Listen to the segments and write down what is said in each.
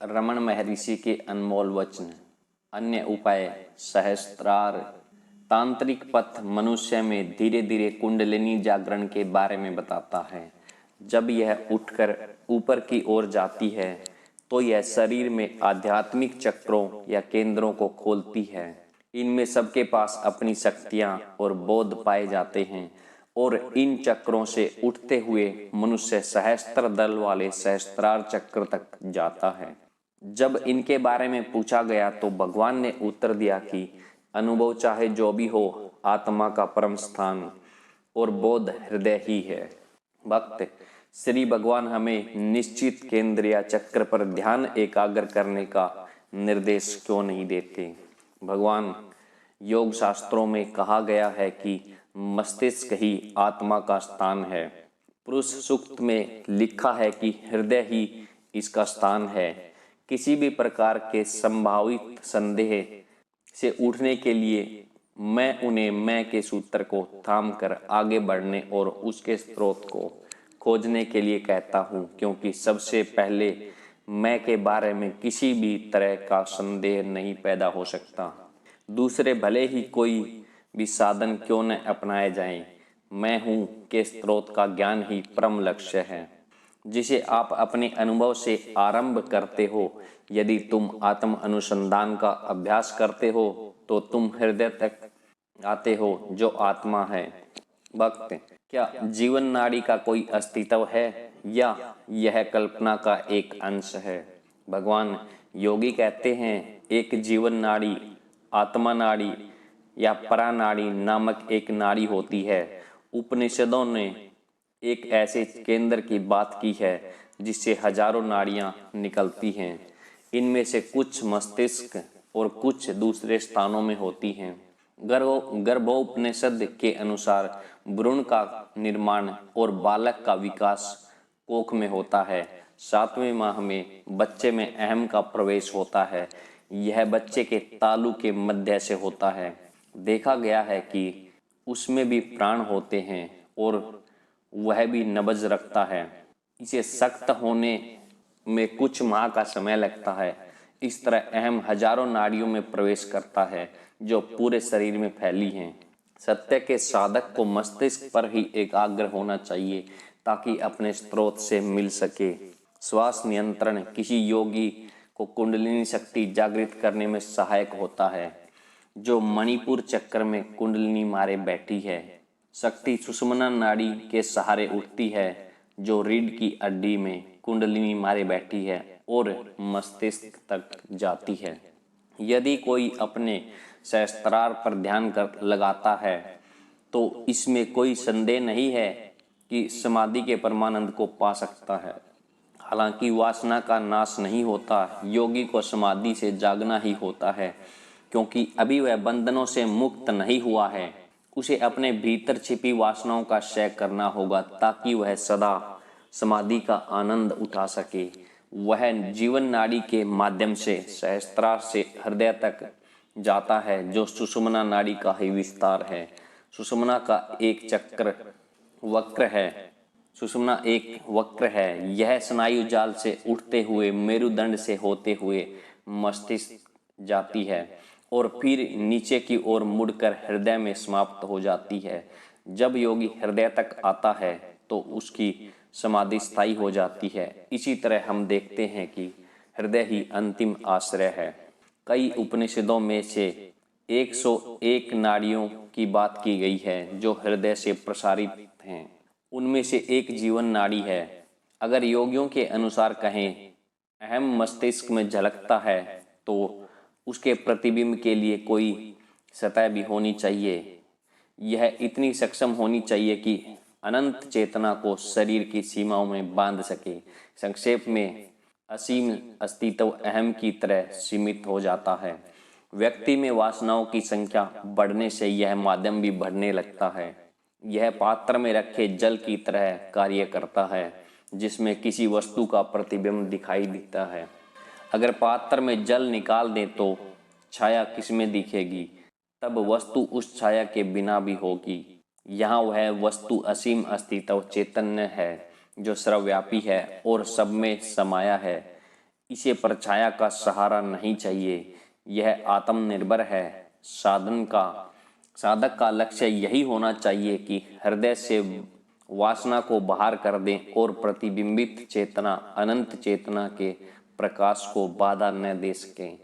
रमण महर्षि के अनमोल वचन। अन्य उपाय सहस्त्रार। तांत्रिक पथ मनुष्य में धीरे धीरे कुंडलिनी जागरण के बारे में बताता है। जब यह उठकर ऊपर की ओर जाती है तो यह शरीर में आध्यात्मिक चक्रों या केंद्रों को खोलती है। इनमें सबके पास अपनी शक्तियां और बोध पाए जाते हैं और इन चक्रों से उठते हुए मनुष्य सहस्त्र दल वाले सहस्त्रार चक्र तक जाता है। जब इनके बारे में पूछा गया तो भगवान ने उत्तर दिया कि अनुभव चाहे जो भी हो, आत्मा का परम स्थान और बोध हृदय ही है। भक्त श्री भगवान हमें निश्चित केंद्र या चक्र पर ध्यान एकाग्र करने का निर्देश क्यों नहीं देते? भगवान योग शास्त्रों में कहा गया है कि मस्तिष्क ही आत्मा का स्थान है। पुरुष सूक्त में लिखा है कि हृदय ही इसका स्थान है। किसी भी प्रकार के संभावित संदेह से उठने के लिए मैं उन्हें मैं के सूत्र को थाम कर आगे बढ़ने और उसके स्रोत को खोजने के लिए कहता हूँ, क्योंकि सबसे पहले मैं के बारे में किसी भी तरह का संदेह नहीं पैदा हो सकता। दूसरे भले ही कोई भी साधन क्यों न अपनाए जाएं, मैं हूँ के स्रोत का ज्ञान ही परम लक्ष्य है, जिसे आप अपने अनुभव से आरंभ करते हो। यदि तुम आत्म अनुसंधान का अभ्यास करते हो तो तुम हृदय तक आते हो जो आत्मा है। भक्त, क्या जीवन नाड़ी का कोई अस्तित्व है या यह कल्पना का एक अंश है? भगवान योगी कहते हैं, एक जीवन नाड़ी, आत्मा नाड़ी या परा नाड़ी नामक एक नाड़ी होती है। उपनिषदों ने एक ऐसे केंद्र की बात की है जिससे हजारों नाड़ियां निकलती हैं। इनमें से कुछ मस्तिष्क और कुछ दूसरे स्थानों में होती हैं। गर्भोपनिषद के अनुसार भ्रूण का निर्माण और बालक का विकास कोख में होता है। 7वें माह में बच्चे में अहम का प्रवेश होता है। यह बच्चे के तालू के मध्य से होता है। देखा गया है कि उसमें भी प्राण होते हैं और वह भी नब्ज रखता है। इसे सख्त होने में कुछ माह का समय लगता है। इस तरह अहम हजारों नाड़ियों में प्रवेश करता है जो पूरे शरीर में फैली हैं। सत्य के साधक को मस्तिष्क पर ही एकाग्र होना चाहिए ताकि अपने स्रोत से मिल सके। श्वास नियंत्रण किसी योगी को कुंडलिनी शक्ति जागृत करने में सहायक होता है। जो मणिपुर चक्र में कुंडलिनी मारे बैठी है, शक्ति सुषुम्ना नाड़ी के सहारे उठती है जो रीढ़ की हड्डी में कुंडलिनी मारे बैठी है और मस्तिष्क तक जाती है। यदि कोई अपने सहस्त्रार पर ध्यान कर लगाता है तो इसमें कोई संदेह नहीं है कि समाधि के परमानंद को पा सकता है। हालांकि वासना का नाश नहीं होता, योगी को समाधि से जागना ही होता है, क्योंकि अभी वह बंधनों से मुक्त नहीं हुआ है। उसे अपने भीतर छिपी वासनाओं का क्षय करना होगा ताकि वह सदा समाधि का आनंद उठा सके। वह जीवन नाड़ी के माध्यम से सहस्त्रार से हृदय तक जाता है जो सुषुम्ना नाड़ी का ही विस्तार है। सुषुम्ना का एक चक्र वक्र है। सुषुम्ना एक वक्र है। यह स्नायु जाल से उठते हुए मेरुदंड से होते हुए मस्तिष्क जाती है और फिर नीचे की ओर मुड़कर हृदय में समाप्त हो जाती है। जब योगी हृदय तक आता है तो उसकी समाधि स्थायी हो जाती है। इसी तरह हम देखते हैं कि हृदय ही अंतिम आश्रय है। कई उपनिषदों में से 101 नाड़ियों की बात की गई है जो हृदय से प्रसारित हैं। उनमें से एक जीवन नाड़ी है। अगर योगियों के अनुसार कहें, अहम मस्तिष्क में झलकता है तो उसके प्रतिबिंब के लिए कोई सतह भी होनी चाहिए। यह इतनी सक्षम होनी चाहिए कि अनंत चेतना को शरीर की सीमाओं में बांध सके। संक्षेप में, असीम अस्तित्व अहम की तरह सीमित हो जाता है। व्यक्ति में वासनाओं की संख्या बढ़ने से यह माध्यम भी बढ़ने लगता है। यह पात्र में रखे जल की तरह कार्य करता है जिसमें किसी वस्तु का प्रतिबिंब दिखाई देता है। अगर पात्र में जल निकाल दें तो छाया किसमें दिखेगी? तब वस्तु उस छाया के बिना भी होगी। यहाँ वह वस्तु असीम अस्तित्व चैतन्य है जो सर्वव्यापी है और सब में समाया है। इसे परछाया का सहारा नहीं चाहिए। यह आत्मनिर्भर है। साधक का लक्ष्य यही होना चाहिए कि हृदय से वासना को बाहर कर दें और प्रतिबिंबित चेतना अनंत चेतना के प्रकाश को बाधा न दे सकें।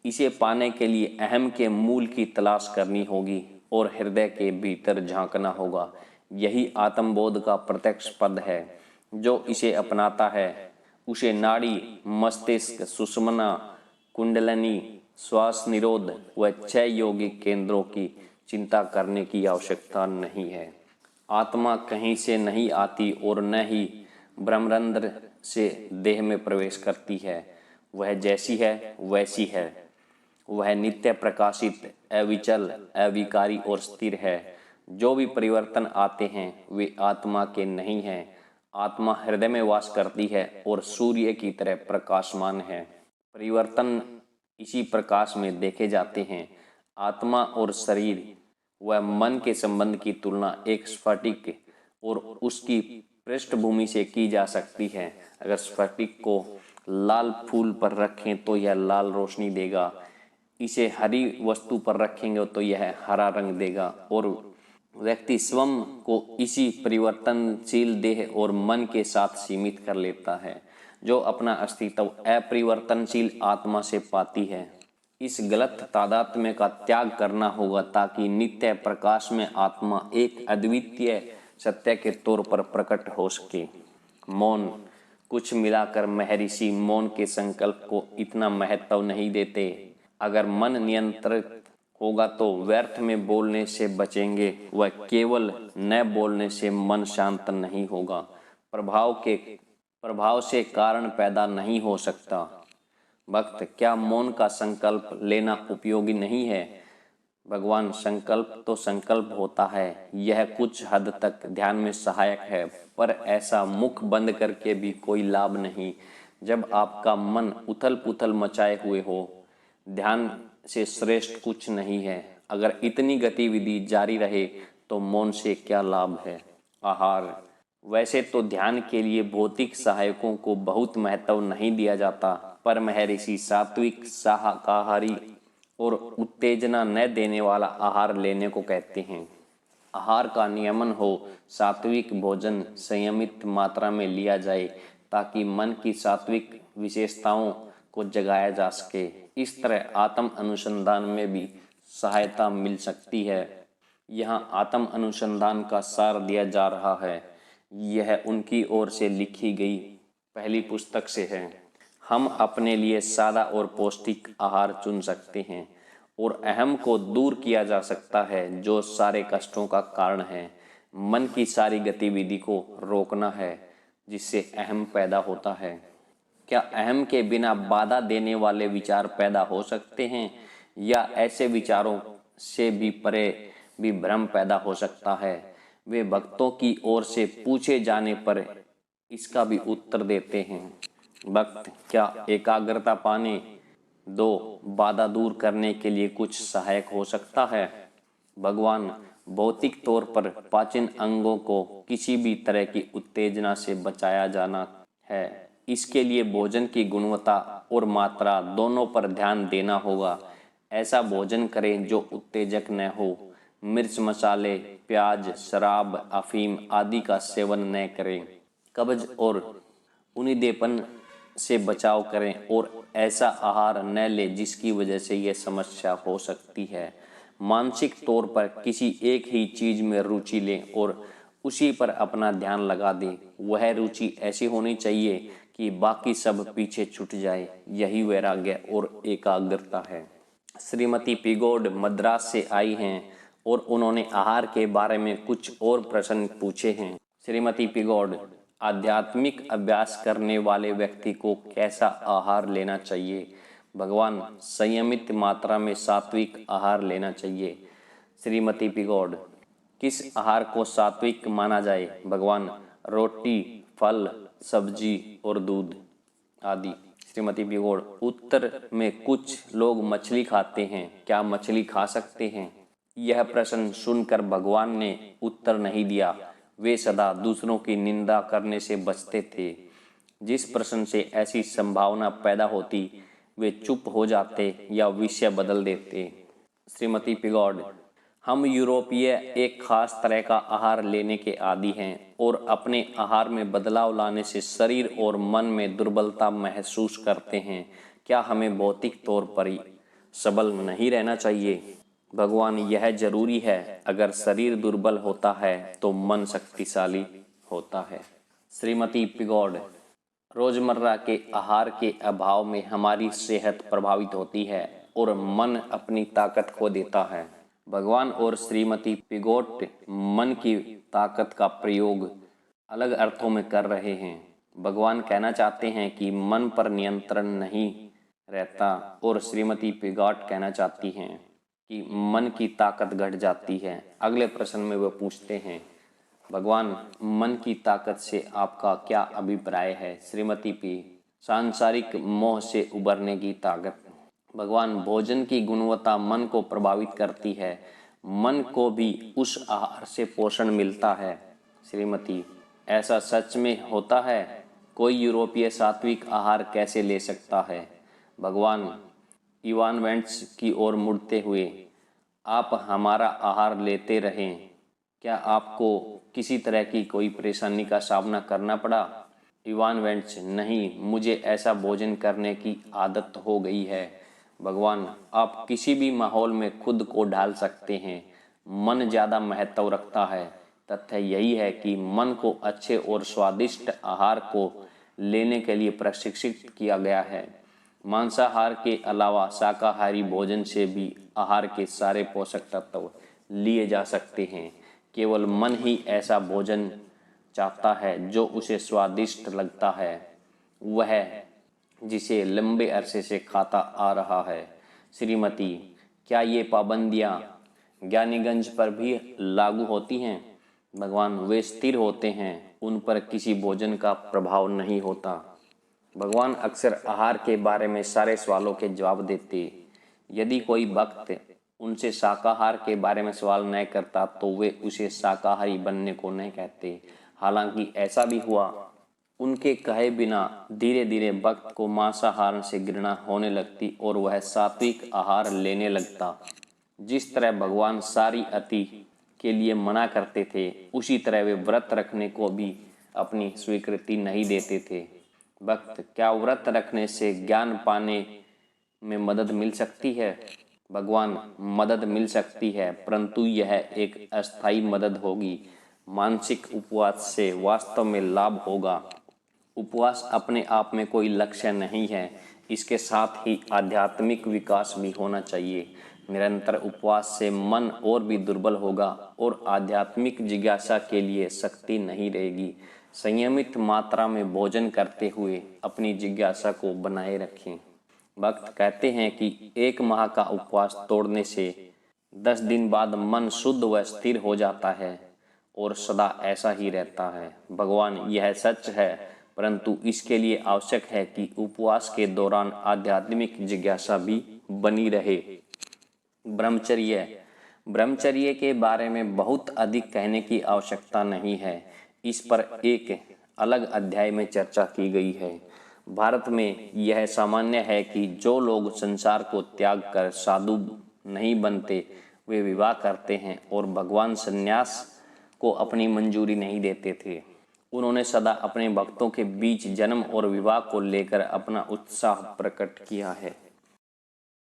इसे पाने के लिए अहम के मूल की तलाश करनी होगी और हृदय के भीतर झांकना होगा। यही आत्मबोध का प्रत्यक्ष पद है। जो इसे अपनाता है उसे नाड़ी, मस्तिष्क, सुषुम्ना, कुंडलिनी, श्वास निरोध व 6 यौगिक केंद्रों की चिंता करने की आवश्यकता नहीं है। आत्मा कहीं से नहीं आती और न ही ब्रह्मरंध्र से देह में प्रवेश करती है। वह जैसी है वैसी है। वह नित्य प्रकाशित, अविचल, अविकारी और स्थिर है। जो भी परिवर्तन आते हैं वे आत्मा के नहीं हैं। आत्मा हृदय में वास करती है और सूर्य की तरह प्रकाशमान है। परिवर्तन इसी प्रकाश में देखे जाते हैं। आत्मा और शरीर व मन के संबंध की तुलना एक स्फटिक और उसकी पृष्ठभूमि से की जा सकती है। अगर स्फटिक को लाल फूल पर रखें तो यह लाल रोशनी देगा। इसे हरी वस्तु पर रखेंगे तो यह हरा रंग देगा। और व्यक्ति स्वयं को इसी परिवर्तनशील देह और मन के साथ सीमित कर लेता है, जो अपना अस्तित्व अपरिवर्तनशील आत्मा से पाती है। इस गलत तादात्म्य का त्याग करना होगा ताकि नित्य प्रकाश में आत्मा एक अद्वितीय सत्य के तौर पर प्रकट हो सके। मौन। कुछ मिलाकर महर्षि मौन के संकल्प को इतना महत्व नहीं देते। अगर मन नियंत्रित होगा तो व्यर्थ में बोलने से बचेंगे व केवल न बोलने से मन शांत नहीं होगा। प्रभाव से कारण पैदा नहीं हो सकता। भक्त, क्या मौन का संकल्प लेना उपयोगी नहीं है? भगवान, संकल्प तो संकल्प होता है। यह कुछ हद तक ध्यान में सहायक है, पर ऐसा मुख बंद करके भी कोई लाभ नहीं। जब आपका मन उथल पुथल मचाए हुए हो, ध्यान से श्रेष्ठ कुछ नहीं है। अगर इतनी गतिविधि जारी रहे तो मौन से क्या लाभ है? आहार। वैसे तो ध्यान के लिए भौतिक सहायकों को बहुत महत्व नहीं दिया जाता, पर महर्षि सात्विक, शाकाहारी और उत्तेजना न देने वाला आहार लेने को कहते हैं। आहार का नियमन हो। सात्विक भोजन संयमित मात्रा में लिया जाए ताकि मन की सात्विक विशेषताओं को जगाया जा सके। इस तरह आत्म अनुसंधान में भी सहायता मिल सकती है। यहाँ आत्म अनुसंधान का सार दिया जा रहा है। यह उनकी ओर से लिखी गई पहली पुस्तक से है। हम अपने लिए सादा और पौष्टिक आहार चुन सकते हैं और अहम को दूर किया जा सकता है, जो सारे कष्टों का कारण है। मन की सारी गतिविधि को रोकना है जिससे अहम पैदा होता है। क्या अहम के बिना बाधा देने वाले विचार पैदा हो सकते हैं, या ऐसे विचारों से भी परे भी भ्रम पैदा हो सकता है? वे भक्तों की ओर से पूछे जाने पर इसका भी उत्तर देते हैं। भक्त, क्या एकाग्रता पाने, 2 बाधा दूर करने के लिए कुछ सहायक हो सकता है? भगवान, भौतिक तौर पर पाचन अंगों को किसी भी तरह की उत्तेजना से बचाया जाना है। इसके लिए भोजन की गुणवत्ता और मात्रा दोनों पर ध्यान देना होगा। ऐसा भोजन करें जो उत्तेजक न हो। मिर्च, मसाले, प्याज, शराब, अफीम आदि का सेवन न करें। कब्ज और उनीदेपन से बचाव करें और ऐसा आहार न लें जिसकी वजह से यह समस्या हो सकती है। मानसिक तौर पर किसी एक ही चीज में रुचि लें और उसी पर अपना ध्यान लगा दें। वह रुचि ऐसी होनी चाहिए कि बाकी सब पीछे छूट जाए। यही वैराग्य और एकाग्रता है। श्रीमती पिगोड मद्रास से आई हैं और उन्होंने आहार के बारे में कुछ और प्रश्न पूछे हैं। श्रीमती पिगोड, आध्यात्मिक अभ्यास करने वाले व्यक्ति को कैसा आहार लेना चाहिए? भगवान, संयमित मात्रा में सात्विक आहार लेना चाहिए। श्रीमती पिगोड, किस आहार को सात्विक माना जाए? भगवान, रोटी, फल, सब्जी और दूध आदि। श्रीमती पिगोड, उत्तर में कुछ लोग मछली खाते हैं, क्या मछली खा सकते हैं? यह प्रश्न सुनकर भगवान ने उत्तर नहीं दिया। वे सदा दूसरों की निंदा करने से बचते थे। जिस प्रश्न से ऐसी संभावना पैदा होती वे चुप हो जाते या विषय बदल देते। श्रीमती पिगॉड, हम यूरोपीय एक खास तरह का आहार लेने के आदी हैं और अपने आहार में बदलाव लाने से शरीर और मन में दुर्बलता महसूस करते हैं। क्या हमें भौतिक तौर पर ही सबल नहीं रहना चाहिए? भगवान, यह जरूरी है। अगर शरीर दुर्बल होता है तो मन शक्तिशाली होता है। श्रीमती पिगॉड, रोजमर्रा के आहार के अभाव में हमारी सेहत प्रभावित होती है और मन अपनी ताकत खो देता है। भगवान और श्रीमती पिगॉट मन की ताकत का प्रयोग अलग अर्थों में कर रहे हैं। भगवान कहना चाहते हैं कि मन पर नियंत्रण नहीं रहता और श्रीमती पिगॉट कहना चाहती हैं कि मन की ताकत घट जाती है। अगले प्रश्न में वह पूछते हैं, भगवान, मन की ताकत से आपका क्या अभिप्राय है? श्रीमती पी, सांसारिक मोह से उबरने की ताकत। भगवान, भोजन की गुणवत्ता मन को प्रभावित करती है। मन को भी उस आहार से पोषण मिलता है। श्रीमती, ऐसा सच में होता है? कोई यूरोपीय सात्विक आहार कैसे ले सकता है? भगवान, इवान वेंट्स की ओर मुड़ते हुए, आप हमारा आहार लेते रहें, क्या आपको किसी तरह की कोई परेशानी का सामना करना पड़ा? इवान वेंट्स, नहीं, मुझे ऐसा भोजन करने की आदत हो गई है। भगवान, आप किसी भी माहौल में खुद को ढाल सकते हैं। मन ज़्यादा महत्व रखता है। तथ्य यही है कि मन को अच्छे और स्वादिष्ट आहार को लेने के लिए प्रशिक्षित किया गया है। मांसाहार के अलावा शाकाहारी भोजन से भी आहार के सारे पोषक तत्व लिए जा सकते हैं। केवल मन ही ऐसा भोजन चाहता है जो उसे स्वादिष्ट लगता है, वह जिसे लंबे अरसे से खाता आ रहा है। श्रीमती, क्या ये पाबंदियां ज्ञानीगंज पर भी लागू होती हैं? भगवान, वे स्थिर होते हैं, उन पर किसी भोजन का प्रभाव नहीं होता। भगवान अक्सर आहार के बारे में सारे सवालों के जवाब देते। यदि कोई भक्त उनसे शाकाहार के बारे में सवाल न करता तो वे उसे शाकाहारी बनने को नहीं कहते। हालांकि ऐसा भी हुआ। उनके कहे बिना धीरे धीरे भक्त को मांसाहार से घृणा होने लगती और वह सात्विक आहार लेने लगता। जिस तरह भगवान सारी अति के लिए मना करते थे, उसी तरह वे व्रत रखने को भी अपनी स्वीकृति नहीं देते थे। भक्त, क्या व्रत रखने से ज्ञान पाने में मदद मिल सकती है? भगवान, मदद मिल सकती है, परंतु यह एक अस्थायी मदद होगी। मानसिक उपवास से वास्तव में लाभ होगा। उपवास अपने आप में कोई लक्ष्य नहीं है, इसके साथ ही आध्यात्मिक विकास भी होना चाहिए। निरंतर उपवास से मन और भी दुर्बल होगा और आध्यात्मिक जिज्ञासा के लिए शक्ति नहीं रहेगी। संयमित मात्रा में भोजन करते हुए अपनी जिज्ञासा को बनाए रखें। भक्त कहते हैं कि 1 माह का उपवास तोड़ने से 10 दिन बाद मन शुद्ध व स्थिर हो जाता है और सदा ऐसा ही रहता है। भगवान, यह सच है, परंतु इसके लिए आवश्यक है कि उपवास के दौरान आध्यात्मिक जिज्ञासा भी बनी रहे। ब्रह्मचर्य के बारे में बहुत अधिक कहने की आवश्यकता नहीं है। इस पर एक अलग अध्याय में चर्चा की गई है। भारत में यह सामान्य है कि जो लोग संसार को त्याग कर साधु नहीं बनते वे विवाह करते हैं और भगवान संन्यास को अपनी मंजूरी नहीं देते थे। उन्होंने सदा अपने भक्तों के बीच जन्म और विवाह को लेकर अपना उत्साह प्रकट किया है।